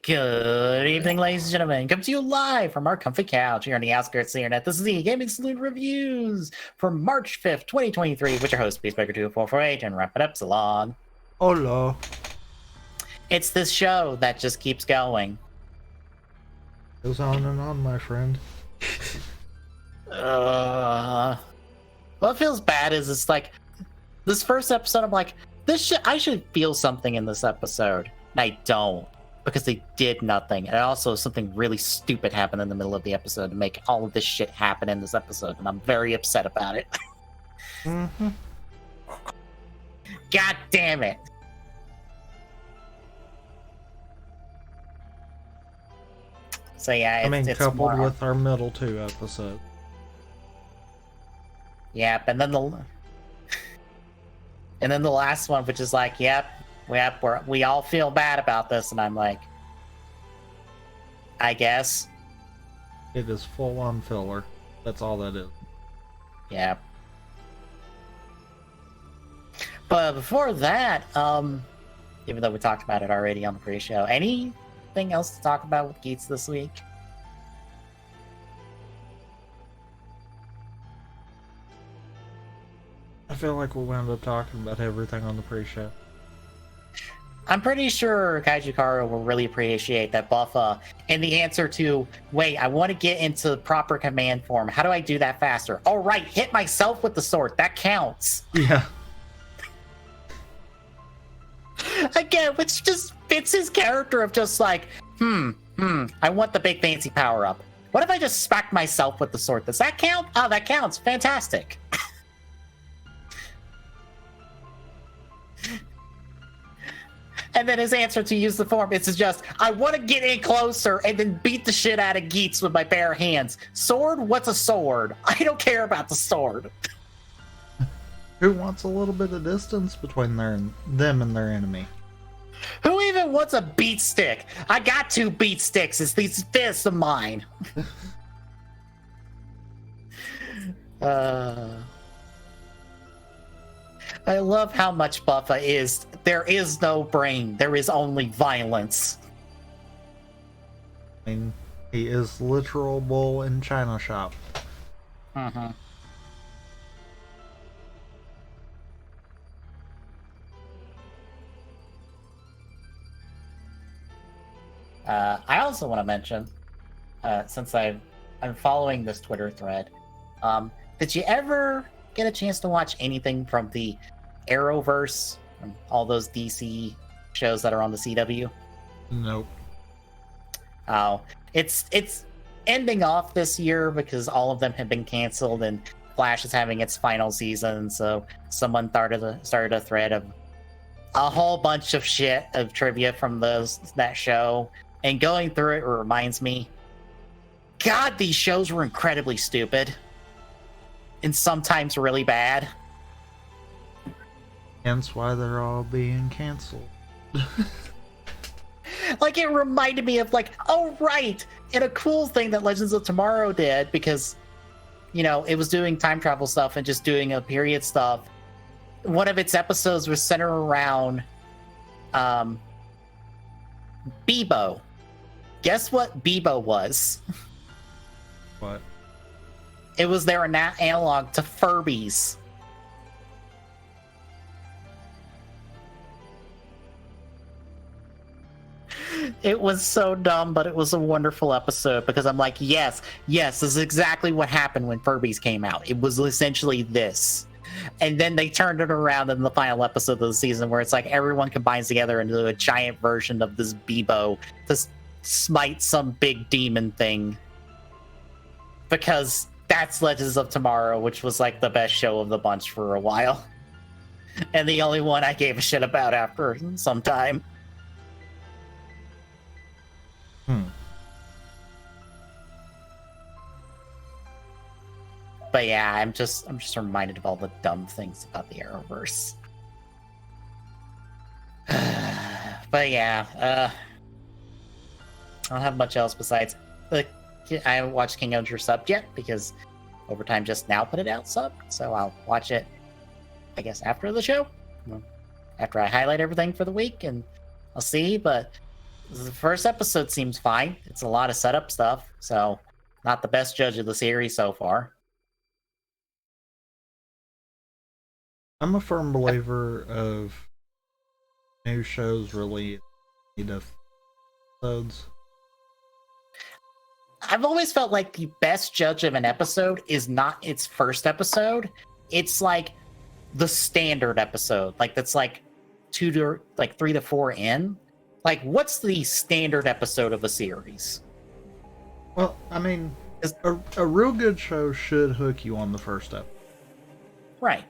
Good evening, ladies and gentlemen. Come to you live from our comfy couch here on the outskirts of the internet. This is the Gaming Saloon Reviews for March 5th, 2023, with your host, Peacemaker2448, and Wrap It Up Salon. Hola. It's this show that just keeps going. Goes on and on, my friend. What feels bad is it's like, this first episode, I'm like, I should feel something in this episode. And I don't. Because they did nothing. And also something really stupid happened in the middle of the episode to make all of this shit happen in this episode. And I'm very upset about it. Mm-hmm. God damn it. So yeah, it's coupled with our middle two episode. Yep, and then the last one, which is like, yep, we all feel bad about this, and I'm like, I guess. It is full on filler. That's all that is. Yeah. But before that, even though we talked about it already on the pre-show, anything else to talk about with Geets this week? I feel like we wound up talking about everything on the pre-show. I'm pretty sure Kaijikaru will really appreciate that Buffa and the answer to, wait, I want to get into proper command form. How do I do that faster? All right, hit myself with the sword. That counts. Yeah. Again, which just fits his character of just like, I want the big fancy power up. What if I just smack myself with the sword? Does that count? Oh, that counts. Fantastic. And then his answer to use the form is just, I want to get in closer and then beat the shit out of Geets with my bare hands. Sword? What's a sword? I don't care about the sword. Who wants a little bit of distance between them and their enemy? Who even wants a beat stick? I got 2 beat sticks. It's these fists of mine. I love how much Buffa is. There is no brain. There is only violence. I mean, he is literal bull in China shop. Mm-hmm. I also want to mention, since I'm following this Twitter thread, did you ever get a chance to watch anything from the Arrowverse, from all those DC shows that are on the CW? Nope. Oh, it's ending off this year because all of them have been canceled and Flash is having its final season. So someone started a thread of a whole bunch of shit of trivia from that show, and going through it reminds me, God, these shows were incredibly stupid and sometimes really bad. Hence why they're all being canceled. Like, it reminded me of, like, oh, right, and a cool thing that Legends of Tomorrow did, because, you know, it was doing time travel stuff and just doing a period stuff. One of its episodes was centered around Bebo. Guess what Bebo was? What? It was their analog to Furbies. It was so dumb, but it was a wonderful episode because I'm like, yes, this is exactly what happened when Furbies came out. It was essentially this. And then they turned it around in the final episode of the season where it's like everyone combines together into a giant version of this Bebo to smite some big demon thing. Because that's Legends of Tomorrow, which was like the best show of the bunch for a while. And the only one I gave a shit about after some time. But yeah, I'm just reminded of all the dumb things about the Arrowverse. But yeah, I don't have much else besides I haven't watched King O's Sub yet because Overtime just now put it out sub, so I'll watch it, I guess, after the show, after I highlight everything for the week, and I'll see. But The first episode seems fine. It's a lot of setup stuff, so not the best judge of the series so far. I'm a firm believer of new shows really need episodes. I've always felt like the best judge of an episode is not its first episode. It's like the standard episode. Like that's like 3 to 4 in. Like what's the standard episode of a series? Well, I mean, a real good show should hook you on the first episode. Right.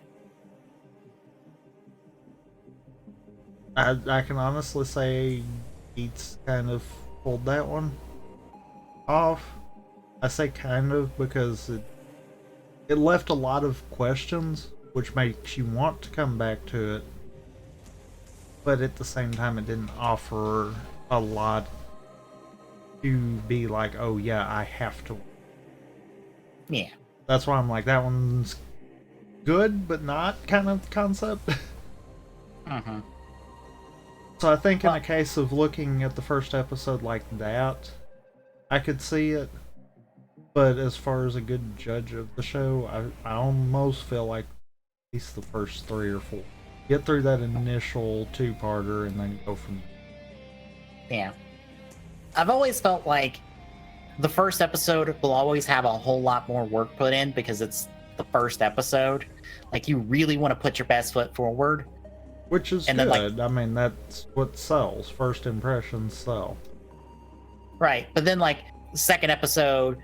I can honestly say Beats kind of pulled that one off. I say kind of because it left a lot of questions, which makes you want to come back to it. But at the same time, it didn't offer a lot to be like, oh yeah, I have to. Yeah. That's why I'm like, that one's good, but not kind of concept. Mm-hmm. So I think in a case of looking at the first episode like that, I could see it. But as far as a good judge of the show, I almost feel like at least the first 3 or 4. Get through that initial 2-parter and then go from there. Yeah. I've always felt like the first episode will always have a whole lot more work put in because it's the first episode. Like you really want to put your best foot forward. Which is and good. Then, like, I mean, that's what sells. First impressions sell. Right. But then, like, the second episode,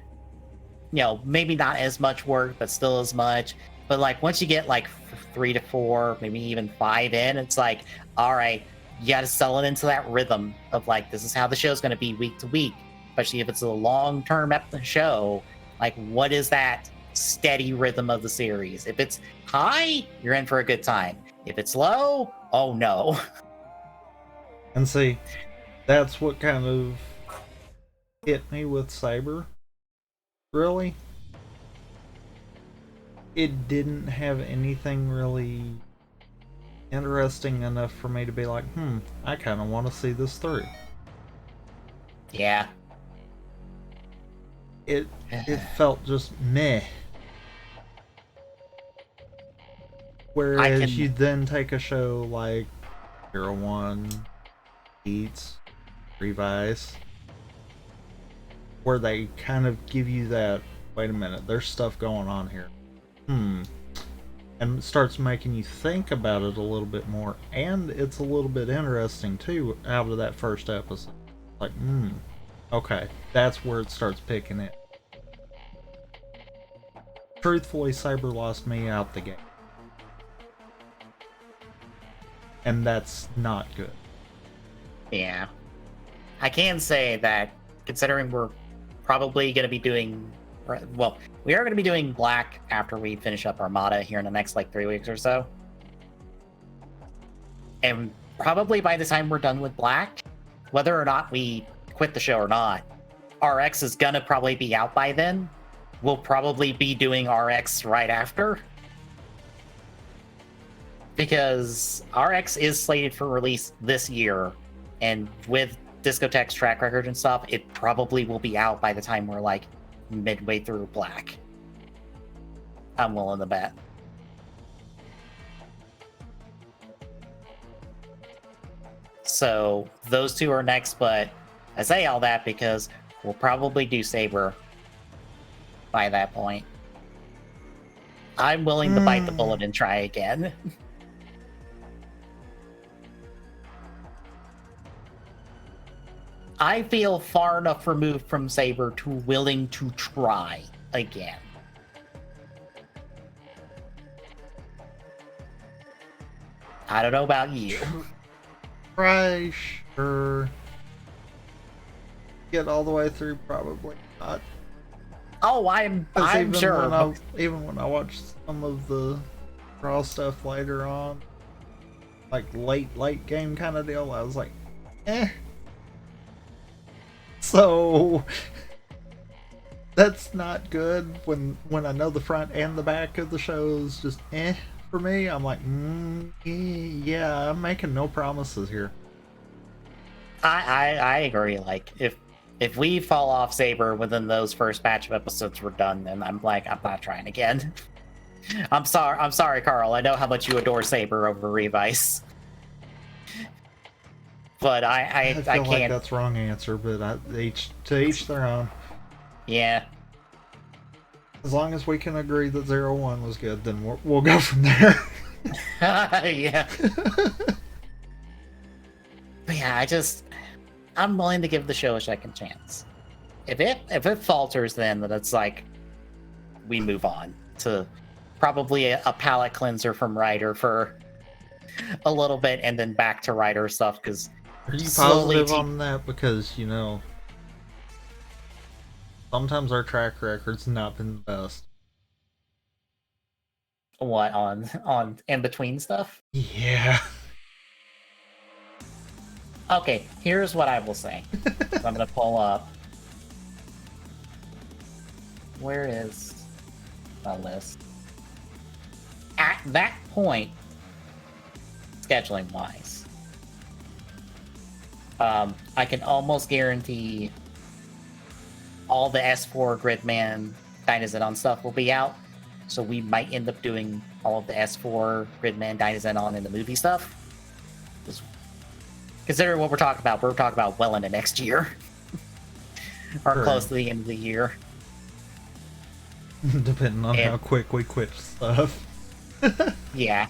you know, maybe not as much work, but still as much. But, like, once you get, like, 3 to 4, maybe even 5 in, it's like, all right, you got to sell it into that rhythm of, like, this is how the show's going to be week to week. Especially if it's a long-term show. Like, what is that steady rhythm of the series? If it's high, you're in for a good time. If it's low, oh no. And see, that's what kind of hit me with Saber. Really? It didn't have anything really interesting enough for me to be like, I kind of want to see this through. Yeah. It felt just meh. Whereas you then take a show like Hero One, Beats, Revise, where they kind of give you that, wait a minute, there's stuff going on here. And it starts making you think about it a little bit more, and it's a little bit interesting too out of that first episode. Like, okay, that's where it starts picking it. Truthfully, Saber lost me out the gate. And that's not good. Yeah. I can say that, considering we're probably going to be doing... Well, we are going to be doing Black after we finish up Armada here in the next, 3 weeks or so. And probably by the time we're done with Black, whether or not we quit the show or not, RX is going to probably be out by then. We'll probably be doing RX right after. Because RX is slated for release this year, and with Discotheque's track record and stuff, it probably will be out by the time we're midway through Black. I'm willing to bet. So those two are next, but I say all that because we'll probably do Saber by that point. I'm willing to bite the bullet and try again. I feel far enough removed from Saber to willing to try again. I don't know about you. Try, sure. Get all the way through, probably not. Oh, I'm sure. Even when I watch some of the raw stuff later on, like late game kind of deal, I was like, eh. So that's not good when I know the front and the back of the show is just for me. I'm like, yeah, I'm making no promises here. I agree. Like if we fall off Saber within those first batch of episodes we're done, then I'm like, I'm not trying again. I'm sorry, Carl. I know how much you adore Saber over Revice. But I feel can't. like that's wrong answer, but to each their own. Yeah. As long as we can agree that 01 was good, then we'll go from there. Yeah. But yeah, I'm willing to give the show a second chance. If it falters, then it's like we move on to probably a palate cleanser from Ryder for a little bit, and then back to Ryder stuff. Because are you positive on that? Because sometimes our track record's not been the best. What on in between stuff? Yeah. Okay, here's what I will say. So I'm gonna pull up. Where is the list? At that point, scheduling wise, I can almost guarantee all the S4 Gridman Dynazenon stuff will be out. So we might end up doing all of the S4 Gridman Dynazenon and the movie stuff. Considering what we're talking about well into next year. Or close to the end of the year. Depending on how quick we quit stuff. Yeah.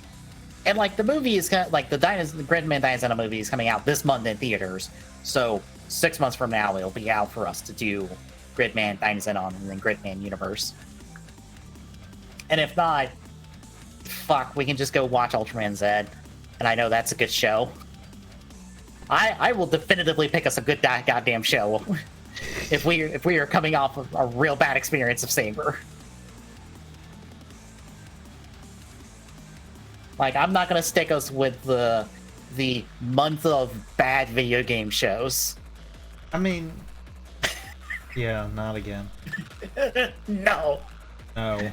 And like the movie is kind of like the Gridman Dynazenon movie is coming out this month in theaters. So 6 months from now it'll be out for us to do Gridman Dynazenon and then Gridman Universe. And if not, fuck, we can just go watch Ultraman Z. And I know that's a good show. I will definitively pick us a good goddamn show if we are coming off of a real bad experience of Saber. Like, I'm not gonna stick us with the month of bad video game shows. I mean, yeah, not again. No. No.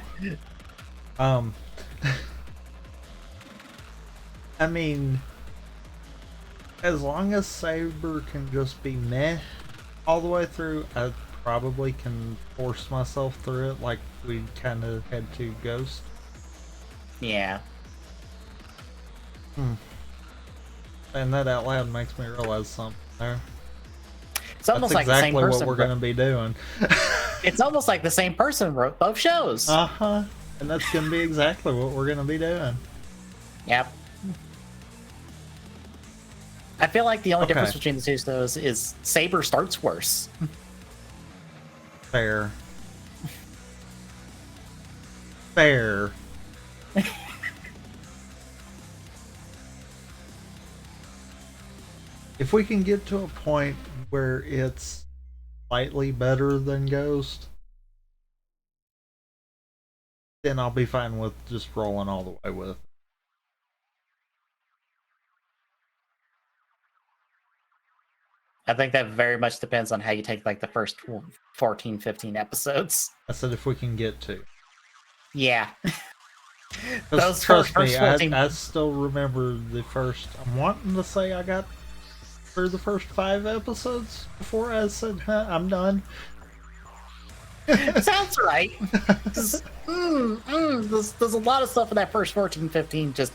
I mean, as long as Saber can just be meh all the way through, I probably can force myself through it like we kind of had to Ghost. Yeah. And that out loud makes me realize something there. It's almost That's like exactly the same person. What we're going to be doing. It's almost like the same person wrote both shows. Uh-huh. And that's going to be exactly what we're going to be doing. Yep. I feel like the only difference between the two shows is Saber starts worse. Fair. Fair. If we can get to a point where it's slightly better than Ghost, then I'll be fine with just rolling all the way with it. I think that very much depends on how you take like the first 14, 15 episodes. I said if we can get to. Yeah. Those trust me, 14... I still remember the first. I'm wanting to say I got through the first 5 episodes before I said, I'm done. Sounds right. There's a lot of stuff in that first 14, 15 just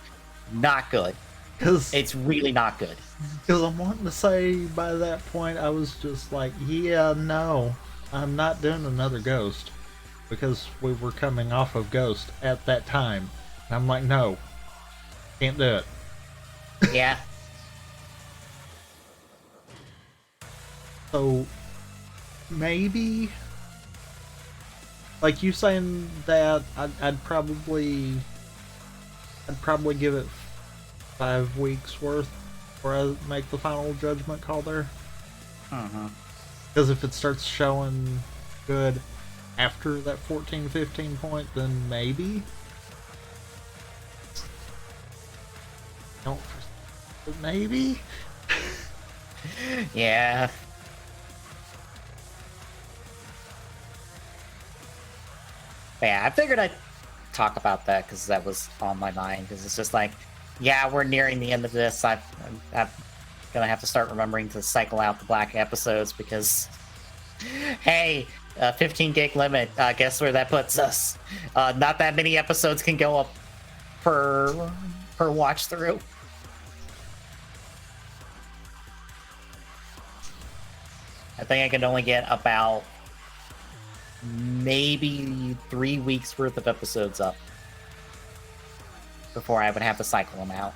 not good. It's really not good. Because I'm wanting to say by that point I was just like, yeah, no, I'm not doing another Ghost. Because we were coming off of Ghost at that time. And I'm like, no, can't do it. Yeah. So, maybe, like you saying that, I'd probably give it 5 weeks worth before I make the final judgment call there. Because if it starts showing good after that 14-15 point, then maybe. Don't, but maybe. Yeah. Yeah, I figured I'd talk about that because that was on my mind. Because it's just like, yeah, we're nearing the end of this. I've gonna have to start remembering to cycle out the black episodes because, hey, 15 gig limit. Guess where that puts us? Not that many episodes can go up per watch through. I think I can only get about maybe 3 weeks worth of episodes up before I would have to cycle them out.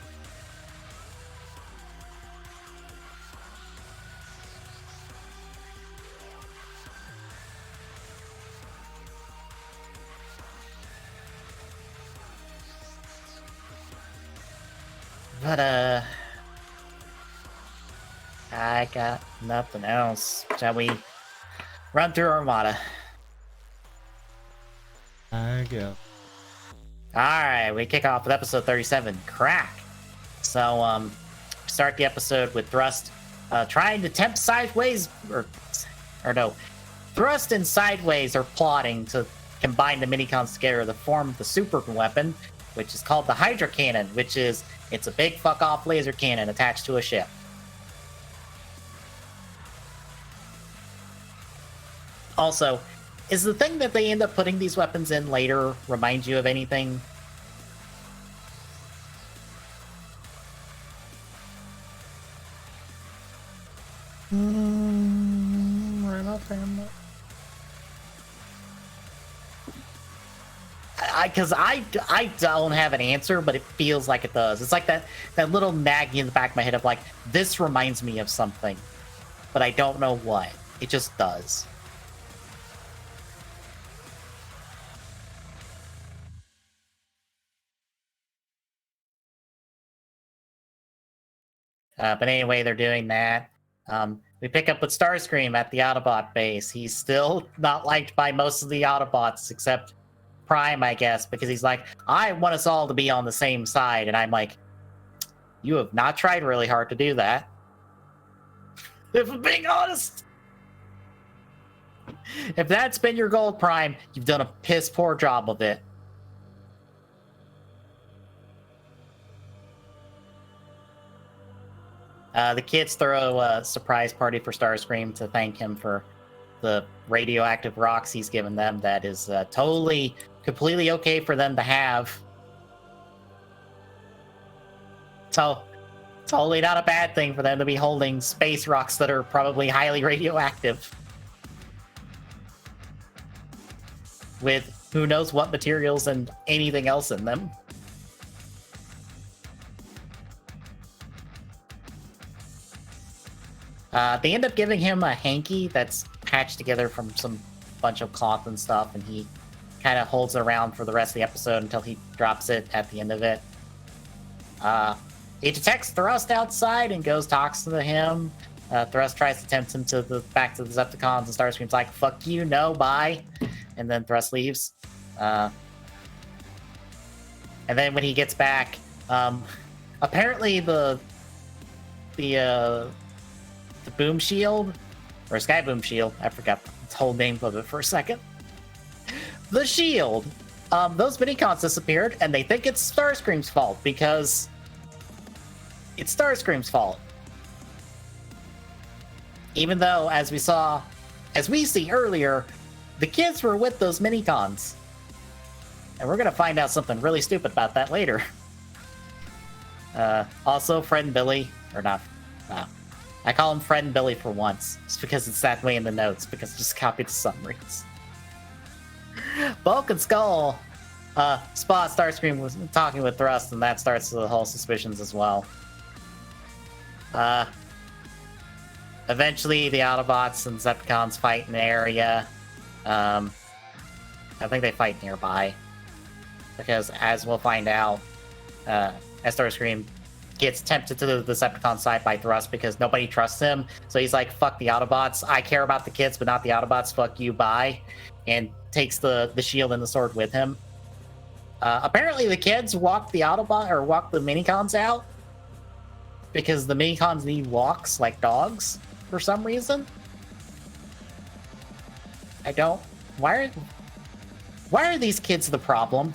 But, I got nothing else. Shall we run through Armada? I go. Alright, we kick off with episode 37, Crack. So, start the episode with Thrust trying to tempt Sideways, or no, Thrust and Sideways are plotting to combine the minicons together to form the super weapon, which is called the Hydra Cannon, which is, it's a big fuck-off laser cannon attached to a ship. Also, is the thing that they end up putting these weapons in later remind you of anything? Right offhand. Because I don't have an answer, but it feels like it does. It's like that little nagging in the back of my head of like, this reminds me of something, but I don't know what. It just does. But anyway, they're doing that. We pick up with Starscream at the Autobot base. He's still not liked by most of the Autobots, except Prime, I guess, because he's like, I want us all to be on the same side. And I'm like, you have not tried really hard to do that. If I'm being honest. If that's been your goal, Prime, you've done a piss poor job of it. The kids throw a surprise party for Starscream to thank him for the radioactive rocks he's given them. That is completely okay for them to have. So, totally not a bad thing for them to be holding space rocks that are probably highly radioactive. With who knows what materials and anything else in them. They end up giving him a hanky that's patched together from some bunch of cloth and stuff, and he kind of holds it around for the rest of the episode until he drops it at the end of it. He detects Thrust outside and goes talks to him. Thrust tries to tempt him back to the Decepticons, and Starscream's like, fuck you, no, bye. And then Thrust leaves. And then when he gets back, apparently the boom shield, or sky boom shield, I forgot the whole name of it for a second. The shield, those minicons disappeared, and they think it's Starscream's fault because it's Starscream's fault. Even though, as we see earlier, the kids were with those minicons. And we're gonna find out something really stupid about that later. Also, Fred and Billy, or not, I call him Fred and Billy for once, just because it's that way in the notes, because I just copied the summaries. Bulk and Skull spot Starscream was talking with Thrust, and that starts the whole suspicions as well. Eventually, the Autobots and Decepticons fight in the area. I think they fight nearby, because as we'll find out, as Starscream gets tempted to the Decepticon side by Thrust because nobody trusts him. So he's like, fuck the Autobots. I care about the kids, but not the Autobots. Fuck you, bye. And takes the shield and the sword with him. Apparently the kids walk the minicons out because the minicons need walks like dogs for some reason. Why are these kids the problem?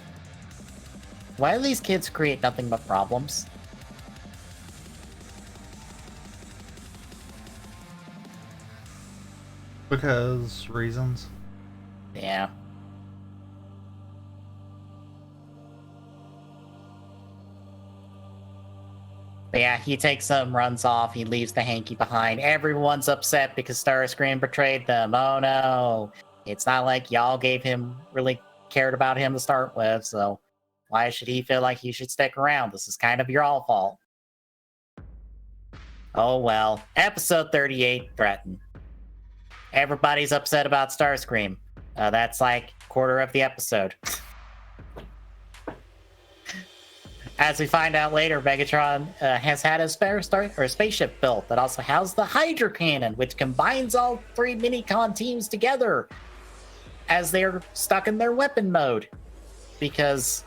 Why do these kids create nothing but problems? Because reasons. Yeah. But yeah, he takes some, runs off, he leaves the hanky behind. Everyone's upset because Starscream betrayed them. Oh no. It's not like y'all gave him, really cared about him to start with, so why should he feel like he should stick around? This is kind of your all fault. Oh well. Episode 38, Threaten. Everybody's upset about Starscream. That's like quarter of the episode. As we find out later, Megatron has had a spaceship built that also houses the Hydra Cannon, which combines all three Minicon teams together as they're stuck in their weapon mode. Because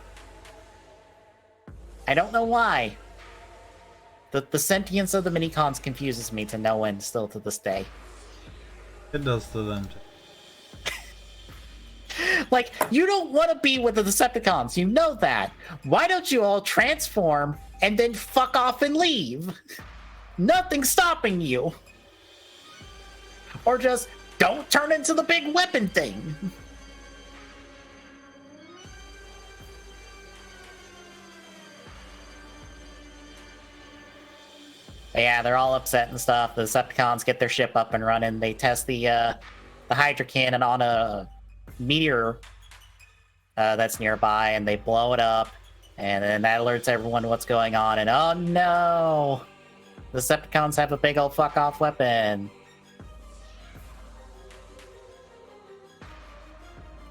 I don't know why. The sentience of the Minicons confuses me to no end still to this day. It does to them too. Like, you don't want to be with the Decepticons, you know that. Why don't you all transform and then fuck off and leave? Nothing's stopping you. Or just don't turn into the big weapon thing. But yeah, they're all upset and stuff. The Decepticons get their ship up and running. They test the Hydra Cannon on a meteor that's nearby, and they blow it up, and then that alerts everyone what's going on, and oh no! The Decepticons have a big old fuck-off weapon.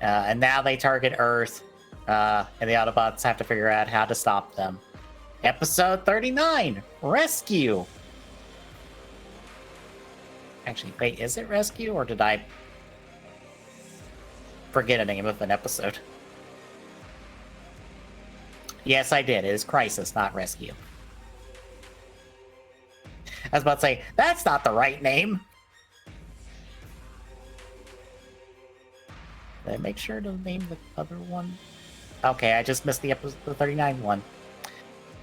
And now they target Earth, and the Autobots have to figure out how to stop them. Episode 39, Rescue! Actually, wait, is it Rescue, or did I forget a name of an episode? Yes, I did. It is Crisis, not Rescue. I was about to say, that's not the right name. Did I make sure to name the other one? Okay, I just missed the episode 39 one.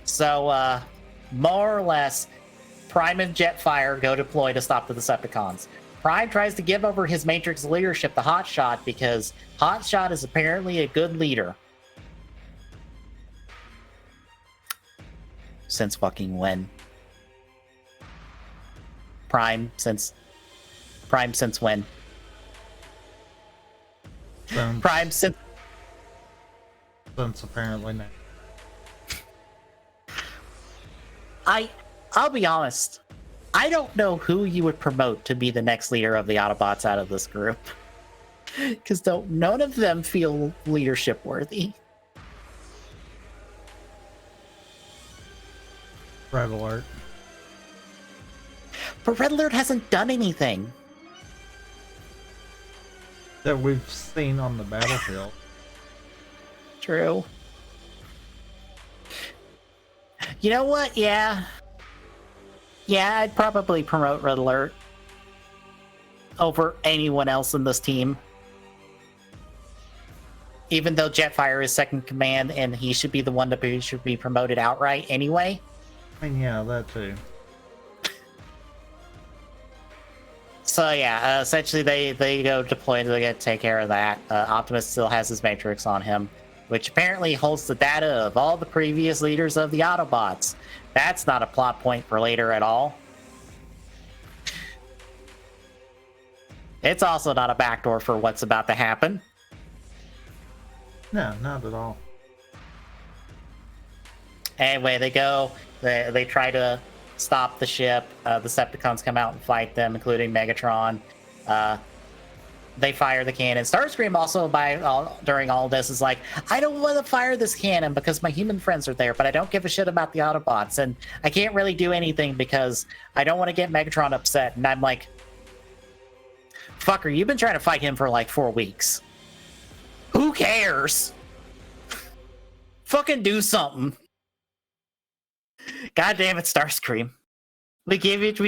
So, more or less, Prime and Jetfire go deploy to stop the Decepticons. Prime tries to give over his Matrix leadership to Hotshot because Hotshot is apparently a good leader. Since fucking when? Prime since when? Prime since apparently now. I'll be honest. I don't know who you would promote to be the next leader of the Autobots out of this group. Because none of them feel leadership worthy. Red Alert. But Red Alert hasn't done anything. That we've seen on the battlefield. True. You know what? Yeah, I'd probably promote Red Alert over anyone else in this team. Even though Jetfire is second command and he should be the one that should be promoted outright anyway. I mean, yeah, that too. So yeah, essentially they go deploy to take care of that. Optimus still has his Matrix on him, which apparently holds the data of all the previous leaders of the Autobots. That's not a plot point for later at all. It's also not a backdoor for what's about to happen. No, not at all. Anyway, they try to stop the ship. The Decepticons come out and fight them, including Megatron. They fire the cannon. Starscream also, during all this, is like, I don't want to fire this cannon because my human friends are there, but I don't give a shit about the Autobots, and I can't really do anything because I don't want to get Megatron upset. And I'm like, fucker, you've been trying to fight him for like 4 weeks. Who cares? Fucking do something. God damn it, Starscream. We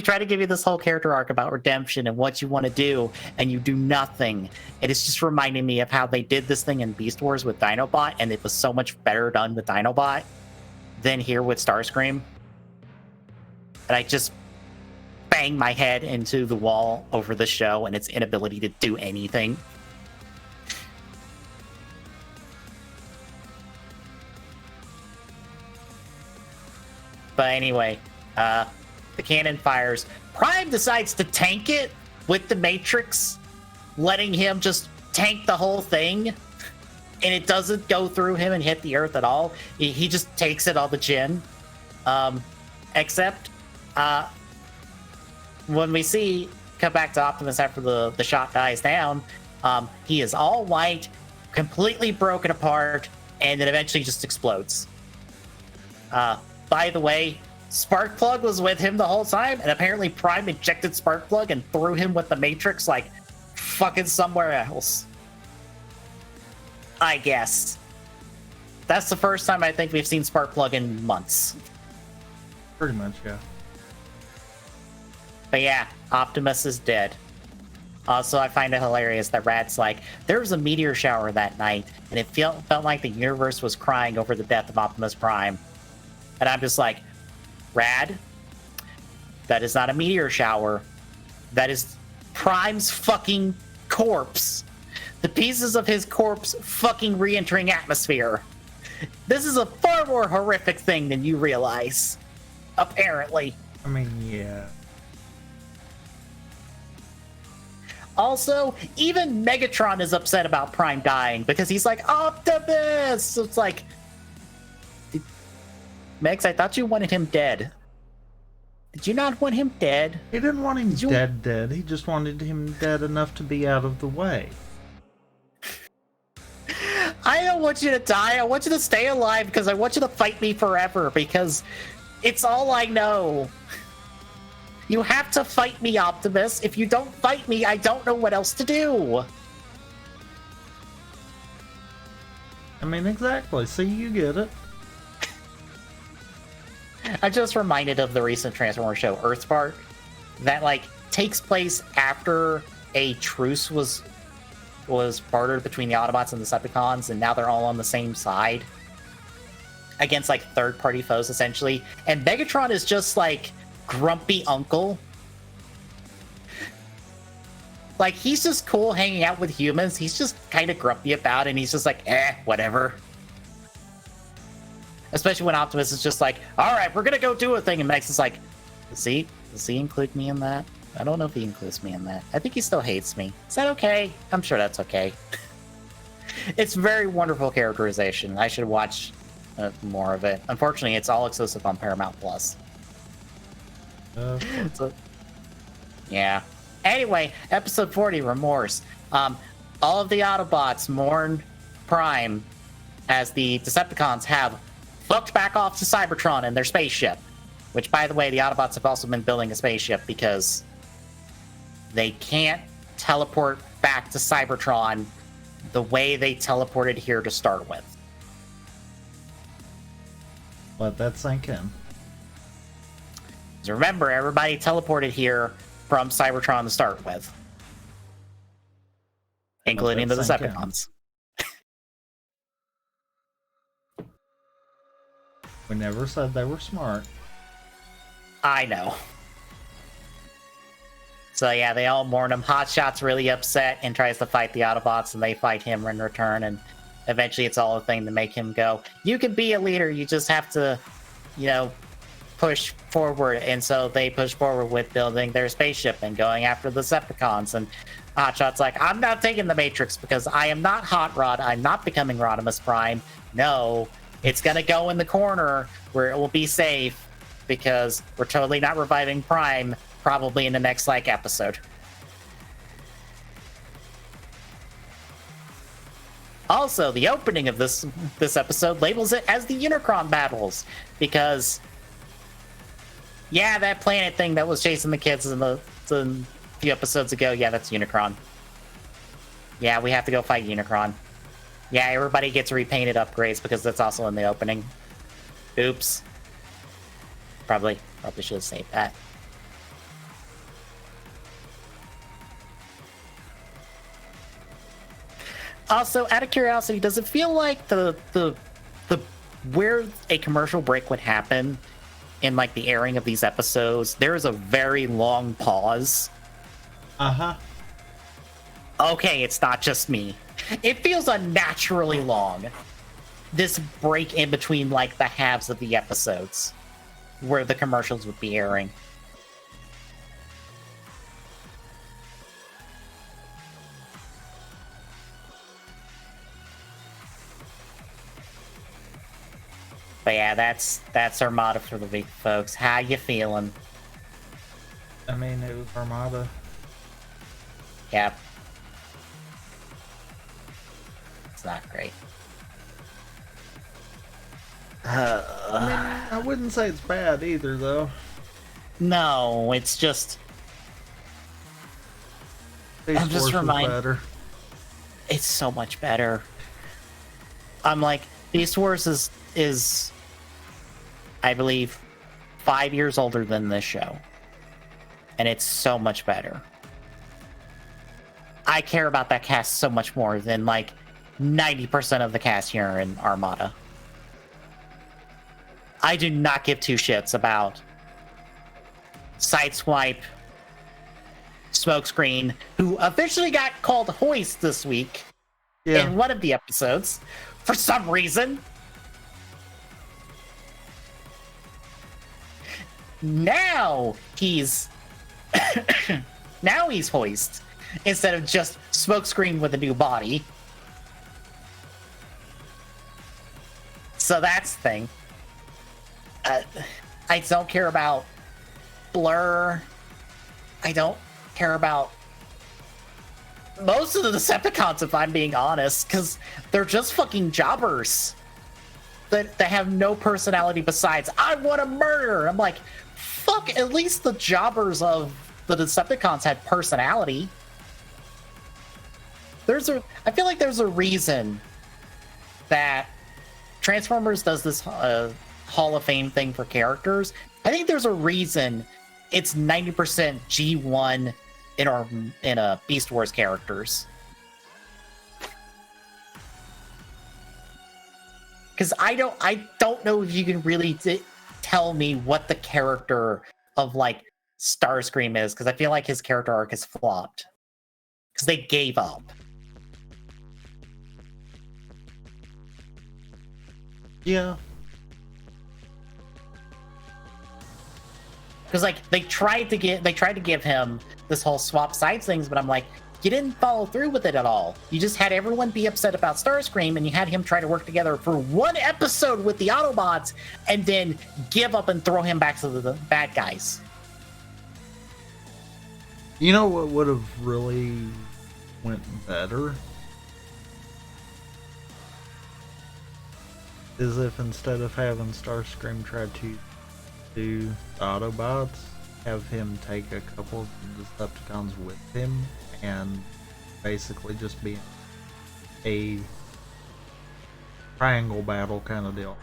try to give you this whole character arc about redemption and what you want to do, and you do nothing. It is just reminding me of how they did this thing in Beast Wars with Dinobot, and it was so much better done with Dinobot than here with Starscream. And I just bang my head into the wall over the show and its inability to do anything. But anyway, the cannon fires. Prime decides to tank it with the Matrix, letting him just tank the whole thing. And it doesn't go through him and hit the earth at all. He just takes it on the chin. Except when we come back to Optimus after the shot dies down, he is all white, completely broken apart, and then eventually just explodes. By the way, Sparkplug was with him the whole time, and apparently Prime ejected Sparkplug and threw him with the Matrix like fucking somewhere else. I guess. That's the first time I think we've seen Sparkplug in months. Pretty much, yeah. But yeah, Optimus is dead. Also, I find it hilarious that Rad's like, there was a meteor shower that night, and it felt like the universe was crying over the death of Optimus Prime. And I'm just like, Rad, that is not a meteor shower. That is Prime's fucking corpse. The pieces of his corpse fucking re-entering atmosphere. This is a far more horrific thing than you realize. Apparently. I mean, yeah. Also, even Megatron is upset about Prime dying because he's like, Optimus! So it's like, Megs, I thought you wanted him dead. Did you not want him dead? He didn't want him dead. He just wanted him dead enough to be out of the way. I don't want you to die. I want you to stay alive because I want you to fight me forever because it's all I know. You have to fight me, Optimus. If you don't fight me, I don't know what else to do. I mean, exactly. See, you get it. I'm just reminded of the recent Transformers show, Earthspark, that, like, takes place after a truce was bartered between the Autobots and the Decepticons, and now they're all on the same side against, like, third-party foes, essentially. And Megatron is just, like, grumpy uncle. Like, he's just cool hanging out with humans. He's just kind of grumpy about it, and he's just like, whatever. Especially when Optimus is just like, all right, we're gonna go do a thing, and Max is like, does he include me in that? I don't know if he includes me in that. I think he still hates me. Is that okay? I'm sure that's okay. It's very wonderful characterization. I should watch more of it. Unfortunately, it's all exclusive on Paramount Plus. So, yeah. Anyway, episode 40, Remorse. All of the Autobots mourn Prime as the Decepticons have fucked back off to Cybertron in their spaceship. Which, by the way, the Autobots have also been building a spaceship because they can't teleport back to Cybertron the way they teleported here to start with. Let that sink in. So remember, everybody teleported here from Cybertron to start with. Including the Decepticons. We never said they were smart. I know. So yeah, they all mourn him. Hotshot's really upset and tries to fight the Autobots, and they fight him in return, and eventually it's all a thing to make him go, you can be a leader, you just have to, push forward. And so they push forward with building their spaceship and going after the Decepticons, and Hotshot's like, I'm not taking the Matrix because I am not Hot Rod, I'm not becoming Rodimus Prime. No, it's gonna go in the corner where it will be safe because we're totally not reviving Prime probably in the next episode. Also, the opening of this episode labels it as the Unicron battles because that planet thing that was chasing the kids in a few episodes ago, that's Unicron. Yeah, we have to go fight Unicron. Yeah, everybody gets repainted upgrades because that's also in the opening. Oops. Probably should have saved that. Also, out of curiosity, does it feel like the where a commercial break would happen in like the airing of these episodes, there is a very long pause. Okay, it's not just me. It feels unnaturally long. This break in between like the halves of the episodes where the commercials would be airing. But yeah, that's Armada for the week, folks. How you feeling? I mean, it was Armada. Yep. It's not great. I mean, I wouldn't say it's bad either, though. No, it's just... I'm just reminded... It's so much better. I'm like, Beast Wars is I believe 5 years older than this show, and it's so much better. I care about that cast so much more than like 90% of the cast here in Armada. I do not give two shits about Sideswipe, Smokescreen, who officially got called Hoist this week in one of the episodes for some reason. Now he's Hoist instead of just Smokescreen with a new body. So that's the thing. I don't care about Blur. I don't care about most of the Decepticons, if I'm being honest, because they're just fucking jobbers that have no personality besides, I want to murder. I'm like, fuck, at least the jobbers of the Decepticons had personality. I feel like there's a reason that Transformers does this Hall of Fame thing for characters. I think there's a reason it's 90% G1 in a Beast Wars characters. Because I don't know if you can really tell me what the character of like Starscream is, because I feel like his character arc has flopped because they gave up. Yeah. Because like they tried to give him this whole swap sides things, but I'm like, you didn't follow through with it at all. You just had everyone be upset about Starscream, and you had him try to work together for one episode with the Autobots, and then give up and throw him back to the bad guys. You know what would have really went better? Is if instead of having Starscream try to do the Autobots, have him take a couple of the Decepticons with him and basically just be a triangle battle kind of deal.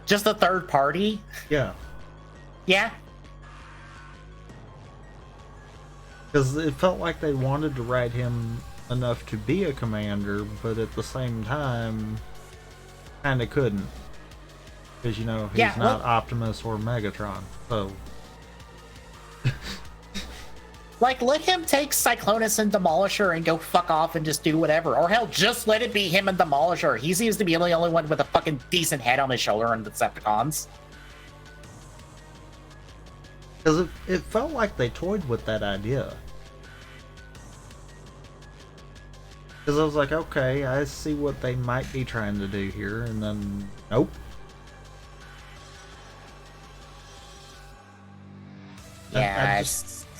Just a third party? Yeah. Yeah. Because it felt like they wanted to write him enough to be a commander, but at the same time, kind of couldn't. Because, you know, he's not Optimus or Megatron, so... Like, let him take Cyclonus and Demolisher and go fuck off and just do whatever. Or hell, just let it be him and Demolisher. He seems to be the only one with a fucking decent head on his shoulder in the Decepticons. Because it felt like they toyed with that idea. Because I was like, okay, I see what they might be trying to do here, and then, nope. Yeah,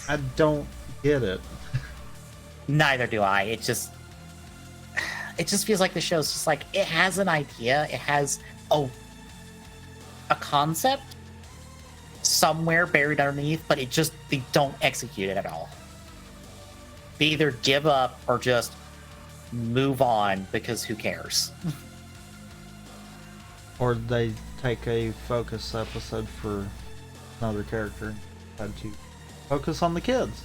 I don't get it. Neither do I. It just feels like the show's just like, it has an idea, it has a concept somewhere buried underneath, but they don't execute it at all. They either give up or just move on because who cares? Or they take a focus episode for another character and decide to focus on the kids.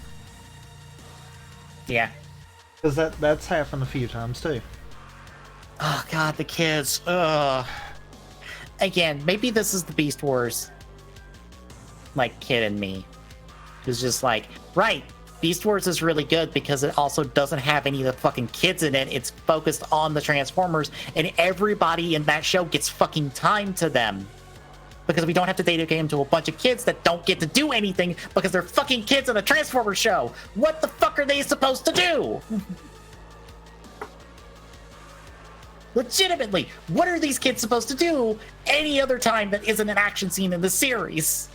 Yeah. Because that's happened a few times too. Oh god, the kids. Ugh. Again, maybe this is the Beast Wars like kid in me who's just like, right, Beast Wars is really good because it also doesn't have any of the fucking kids in it. It's focused on the Transformers, and everybody in that show gets fucking time to them. Because we don't have to dedicate them to a bunch of kids that don't get to do anything because they're fucking kids in a Transformers show. What the fuck are they supposed to do? Legitimately, what are these kids supposed to do any other time that isn't an action scene in the series?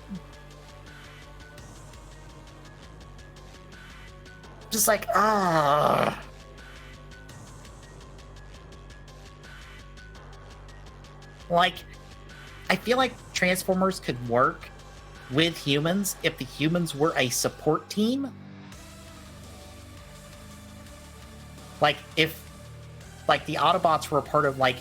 Just like, like, I feel like Transformers could work with humans if the humans were a support team. Like, if, like, the Autobots were a part of, like,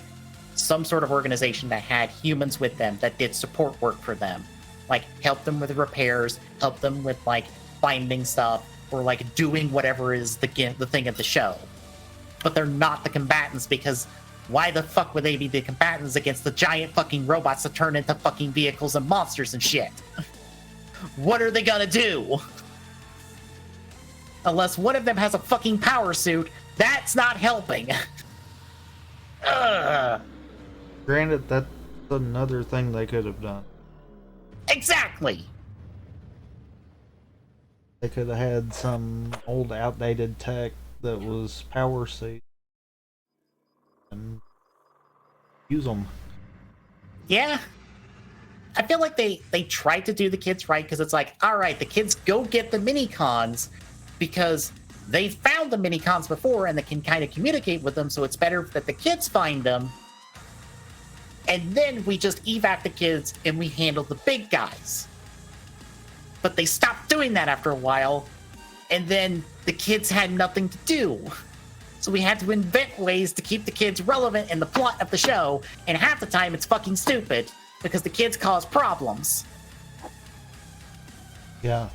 some sort of organization that had humans with them that did support work for them. Like, help them with repairs, help them with, like, finding stuff, or like doing whatever is the thing of the show. But they're not the combatants, because why the fuck would they be the combatants against the giant fucking robots that turn into fucking vehicles and monsters and shit? What are they gonna do? Unless one of them has a fucking power suit, that's not helping. Granted, that's another thing they could have done. Exactly. They could have had some old outdated tech that was power suit and use them. Yeah. I feel like they tried to do the kids right, because it's like, all right, the kids go get the mini-cons because they found the mini-cons before and they can kind of communicate with them, so it's better that the kids find them. And then we just evac the kids and we handle the big guys. But they stopped doing that after a while, and then the kids had nothing to do. So we had to invent ways to keep the kids relevant in the plot of the show, and half the time it's fucking stupid, because the kids cause problems. Yeah.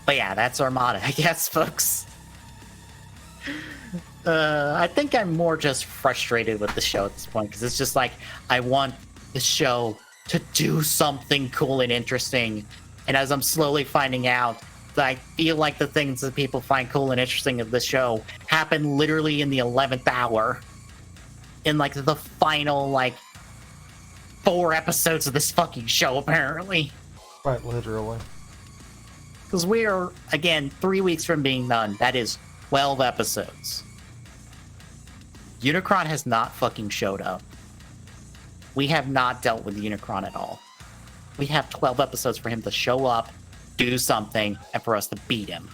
But yeah, that's Armada, I guess, folks. I think I'm more just frustrated with the show at this point, because it's just like, I want the show to do something cool and interesting. And as I'm slowly finding out, I feel like the things that people find cool and interesting of the show happen literally in the 11th hour. In like the final, like, 4 episodes of this fucking show, apparently. Quite literally. Because we are, again, 3 weeks from being done. That is 12 episodes. Unicron has not fucking showed up. We have not dealt with Unicron at all. We have 12 episodes for him to show up, do something, and for us to beat him.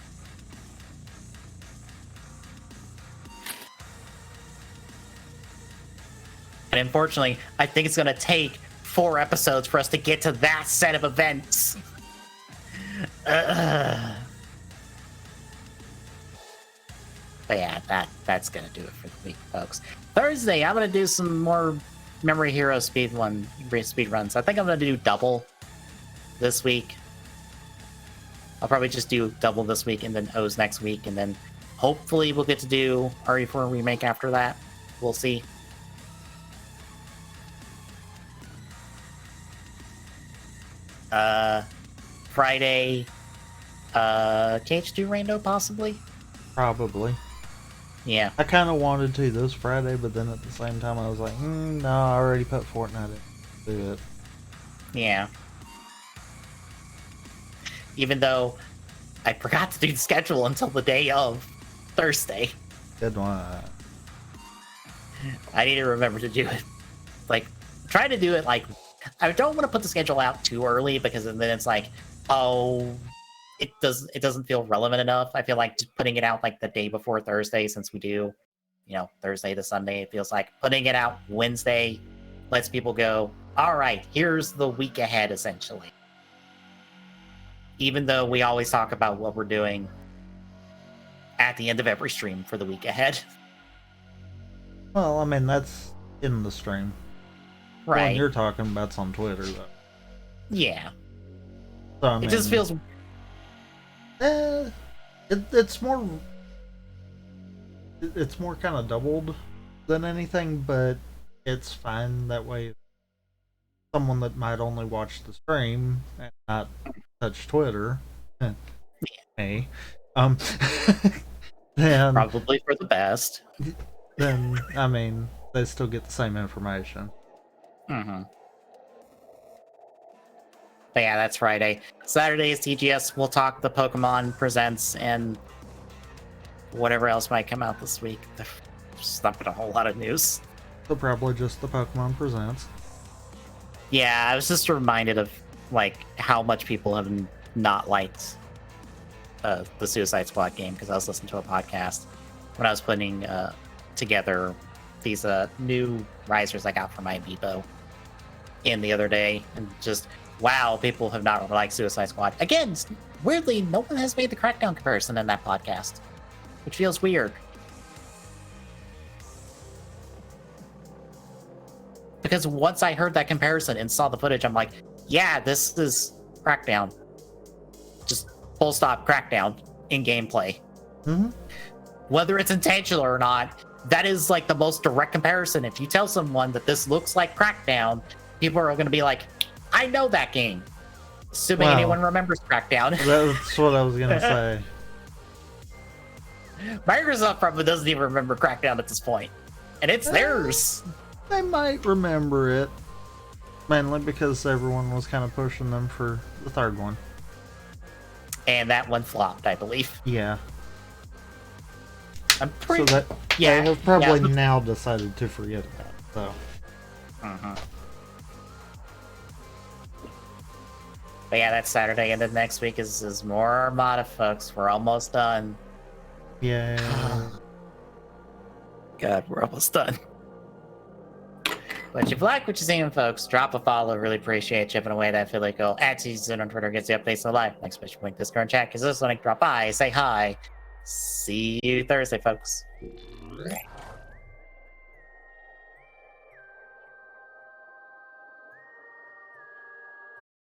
And unfortunately, I think it's going to take 4 episodes for us to get to that set of events. But yeah, that's gonna do it for the week, folks. Thursday, I'm gonna do some more Memory Hero speed runs. I think I'm gonna do double this week. I'll probably just do double this week and then O's next week, and then hopefully we'll get to do RE4 Remake after that. We'll see. Friday, KH2 Rando, possibly? Probably. Yeah. I kind of wanted to this Friday, but then at the same time I was like, no, I already put Fortnite in. Do it. Yeah. Even though I forgot to do the schedule until the day of Thursday. Good one. I need to remember to do it. Like, try to do it, like, I don't want to put the schedule out too early, because then it's like, oh, it doesn't feel relevant enough. I feel like just putting it out like the day before Thursday, since we do, you know, Thursday to Sunday, it feels like putting it out Wednesday lets people go, all right, here's the week ahead, essentially. Even though we always talk about what we're doing at the end of every stream for the week ahead. Well, I mean, that's in the stream. Right. When you're talking about's on Twitter, though. Yeah. So, I mean, it just feels... it's more... It's more kind of doubled than anything, but it's fine that way. Someone that might only watch the stream and not touch Twitter, me, um, then Probably for the best. then I mean they still get the same information. Mm-hmm. But yeah, that's Friday. Saturday is TGS. We'll talk the Pokemon Presents and whatever else might come out this week. There's not been a whole lot of news. So probably just the Pokemon Presents. Yeah, I was just reminded of like how much people have not liked the Suicide Squad game because I was listening to a podcast when I was putting together these new risers I got for my Amiibo in the other day, and just wow, people have not really liked Suicide Squad. Again, weirdly, no one has made the Crackdown comparison in that podcast, which feels weird. Because once I heard that comparison and saw the footage, I'm like, yeah, this is Crackdown. Just full stop Crackdown in gameplay. Mm-hmm. Whether it's intentional or not, that is like the most direct comparison. If you tell someone that this looks like Crackdown, people are going to be like, I know that game. Assuming anyone remembers Crackdown. That's what I was going to say. Microsoft probably doesn't even remember Crackdown at this point. And it's theirs. They might remember it. Mainly because everyone was kind of pushing them for the third one. And that one flopped, I believe. Yeah. I'm pretty... So that they have probably now decided to forget that. So. Uh-huh. But yeah, that's Saturday, and then next week is more Armada, folks. We're almost done. Yeah. God, we're almost done. But if you like what you're seeing, folks, drop a follow. Really appreciate chipping away that Philly goal. @Season on Twitter gets the updates on live. Like special link Discord chat. Because this link, drop by, say hi. See you Thursday, folks.